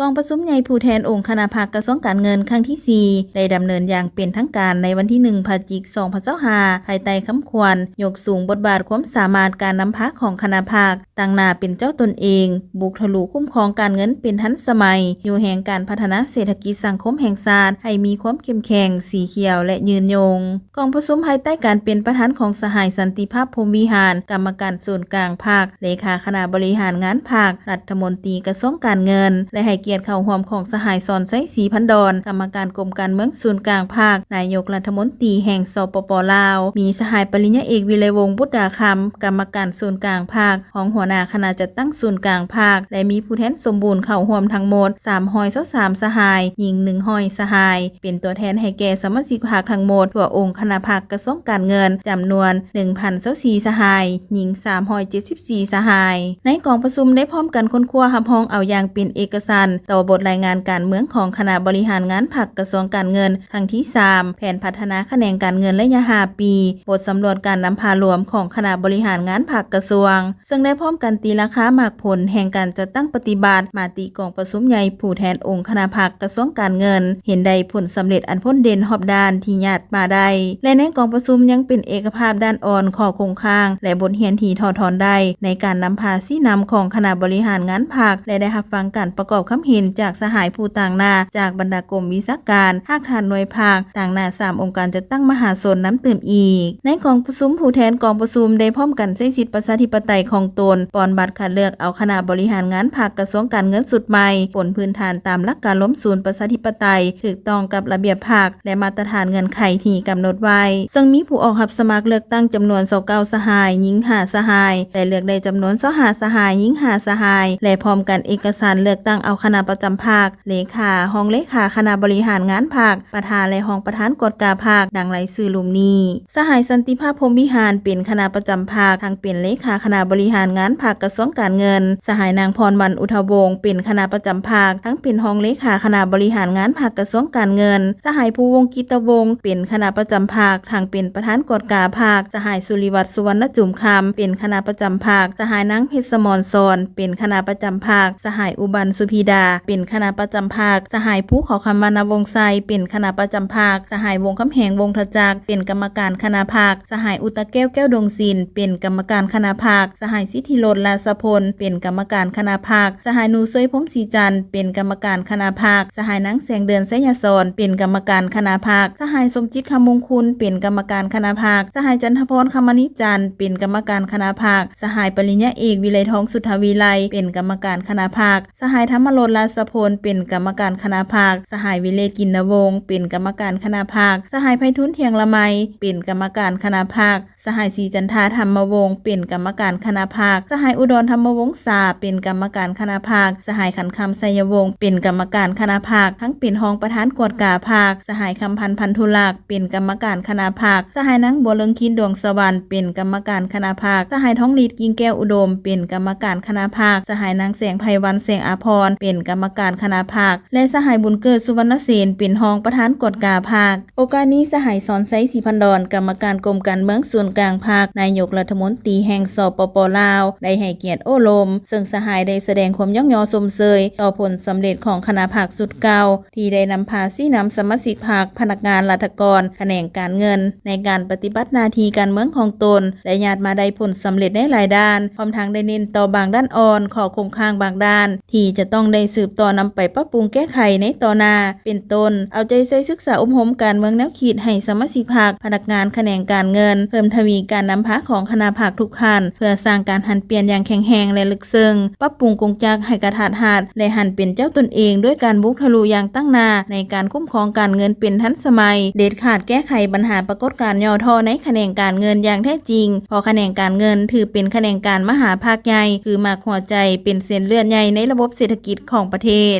กองประชุมใหญ่ผู้แทนองค์คณะภาคกระทรวงการเงินครั้งที่ 4 ได้ดำเนินอย่างเป็นทางการในวันที่ 1 พฤศจิกายน 2025 ภายใต้คำขวัญยกสูงบทบาทความสามารถการนำพาของคณะภาคตั้งหน้าเป็นเจ้าตนเองบุกทะลุคุ้มครองการเงินเป็นทันสมัยอยู่แห่งการพัฒนาเศรษฐกิจสังคมแห่งชาติให้มีความเข้มแข็งสีเขียวและยืนยงกองประชุมภายใต้การเป็นประธานของสหายสันติภาพพรหมวิหารกรรมการส่วนกลางภาคเลขาคณะบริหารงานภาครัฐมนตรีกระทรวงการเงินและให้เกียรติเข้าร่วมของสหายสอนไซศรีพันดรกรรมการกรมการเมืองส่วนกลางภาคนายกรัฐมนตรีแห่งสปป.ลาวมีสหายปริญญาเอกวิไลวงศ์บุตรดาคำกรรมการส่วนกลางภาคของหัวหน้าคณะจัดตั้งส่วนกลางภาคและมีผู้แทนสมบูรณ์เข้าร่วมทั้งหมด323สหายหญิง100สหายเป็นตัวแทนให้แก่สมาชิกภาคทั้งหมดทั่วองค์คณะภาคกระทรวงการเงินจำนวน 1,024 สหายหญิง374สหายในกองประชุมได้พร้อมกันค้นคว้ารับรองเอาอย่างเป็นเอกสารต่อบทรายงานการเมืองของคณะบริหารงานภาคกระทรวงการเงินครั้งที่ 3 แผนพัฒนาคะแนนการเงินระยะ5 ปีบทสำรวจการนำพารวมของคณะบริหารงานภาคกระทรวงซึ่งได้พร้อมกันตีราคาหมากผลแห่งการจัดตั้งปฏิบัติมาติกองประชุมใหญ่ผู้แทนองค์คณะภาคกระทรวงการเงินเห็นได้ผลสำเร็จอันพ้นเด่นหอบด้านที่ญาติมาได้และในกองประชุมยังเป็นเอกภาพด้านอ่อนข้อคงค้างและบทเรียนที่ถอดถอนได้ในการนำพาชี้นำของคณะบริหารงานภาคและได้รับฟังการประกอบคำเห็นจากสหายผู้ต่างหน้าจากบรรดากรมวิชาการภาคฐานหน่วยภาคต่างหน้า3องค์การจัดตั้งมหาชนน้ำตื่มอีกในกองประชุมผู้แทนกองประชุมได้พร้อมกันใช้สิทธิประชาธิปไตยของตนปอนบัตรคัดเลือกเอาคณะบริหารงานภาคกระทรวงการเงินสุดใหม่ผลพื้นฐานตามหลักการล้มศูนย์ประชาธิปไตยถูกต้องกับระเบียบภาคและมาตรฐานเงื่อนไขที่กำหนดไว้ซึ่งมีผู้ออกรับสมัครเลือกตั้งจำนวน29สหายหญิง5สหายแต่เลือกได้จำนวน25สหายหญิง5สหายและพร้อมกันเอกสารเลือกตั้งเอาคณะประจำภาคเลขาห้องเลขาคณะบริหารงานภาคประธานและห้องประธานกฎกาภาคดังไรซื่อลุมนี้สหายสันติภาพพรหมวิหารเป็นคณะประจำภาคทั้งเป็นเลขาคณะบริหารงานภาคกระทรวงการเงินสหายนางพรวรรณอุทวงศ์เป็นคณะประจำภาคทั้งเป็นห้องเลขาคณะบริหารงานภาคกระทรวงการเงินสหายภูวงศ์กิตวงศ์เป็นคณะประจำภาคทั้งเป็นประธานกฎกาภาคสหายสุริวัฒน์สุวรรณจุมคำเป็นคณะประจำภาคสหายนางเพชรสมรสอนเป็นคณะประจำภาคสหายอุบันสุพีดาเป็นคณะประจำภาคสหายผู้ขอคำวรรณวงศ์ไซเป็นคณะประจำภาคสหายวงคำแหงวงทจักรเป็นกรรมการคณะภาคสหายอุตแก้วแก้วดงศิลป์เป็นกรรมการคณะภาคสหายสิทธิโรจน์ลาสพลเป็นกรรมการคณะภาคสหายนูเซยพรหมศรีจันทร์เป็นกรรมการคณะภาคสหายนางแสงเดือนไสยศรเป็นกรรมการคณะภาคสหายสมจิตคำมงคุณเป็นกรรมการคณะภาคสหายจันทพรคำมณิจันทร์เป็นกรรมการคณะภาคสหายปริญญาเอกวิไลทองสุทธวิไลเป็นกรรมการคณะภาคสหายธรรมโรจน์ลาสพลเป็นกรรมการคณะภาคสหายวิเลศกินนวงศ์เป็นกรรมการคณะภาคสหายไพฑูรย์เทียงละไมเป็นกรรมการคณะภาคสหายศรีจันทาธรรมวงศ์เป็นกรรมการคณะภาคสหายอุดรธรรมวงศาเป็นกรรมการคณะภาคสหายขันคำไสยวงศ์เป็นกรรมการคณะภาคทั้งเป็นห้องประธานกฎกาภาคสหายคำพันธ์พันธุลักษ์เป็นกรรมการคณะภาคสหายนางบัวเลิงคินดวงสวรรค์เป็นกรรมการคณะภาคสหายท้องฤทธิ์กิ่งแก้วอุดมเป็นกรรมการคณะภาคสหายนางแสงไพวันแสงอาภรณ์เป็นกรรมการคณะภาคและสหายบุญเกิดสุวรรณเสนเป็นห้องประธานกฎกาภาคโอกาสนี้สหายสอนไซศรีพันดรกรรมการกรมการเมืองส่วนกลางภาคนายกรัฐมนตรีแห่งสปป.ลาวได้ให้เกียรติโอ้ลมซึ่งสหายได้แสดงความย่องยอสมเสยต่อผลสำเร็จของคณะภาคสุดเก่าที่ได้นำพาชี้นำสมาชิกภาคพนักงานราชการแขนงการเงินในการปฏิบัติหน้าที่การเมืองของตนและญาติมาได้ผลสำเร็จในหลายด้านพร้อมทั้งได้เน้นต่อบางด้านอ่อนข้อคงค้างบางด้านที่จะต้องได้สืบต่อนำไปปรับปรุงแก้ไขในต่อหน้าเป็นต้นเอาใจใส่ศึกษาอบรมการเมืองแนวคิดให้สมาชิกภาคพนักงานแขนงการเงินเพิ่มทวีการนำพาของคณะภาคทุกขั้นเพื่อสร้างการหันเปลี่ยนอย่างแข็งแรงและลึกซึ้งปรับปรุงกงจักรให้กระทัดรัดและหันเป็นเจ้าตนเองด้วยการบุกทะลุอย่างตั้งหน้าในการคุ้มครองการเงินเป็นทันสมัยเด็ดขาดแก้ไขปัญหาปรากฏการณ์ย่อท่อในแขนงการเงินอย่างแท้จริงเพราะแขนงการเงินถือเป็นแขนงการมหาภาคใหญ่คือหมากหัวใจเป็นเส้นเลือดใหญ่ในระบบเศรษฐกิจของประเทศ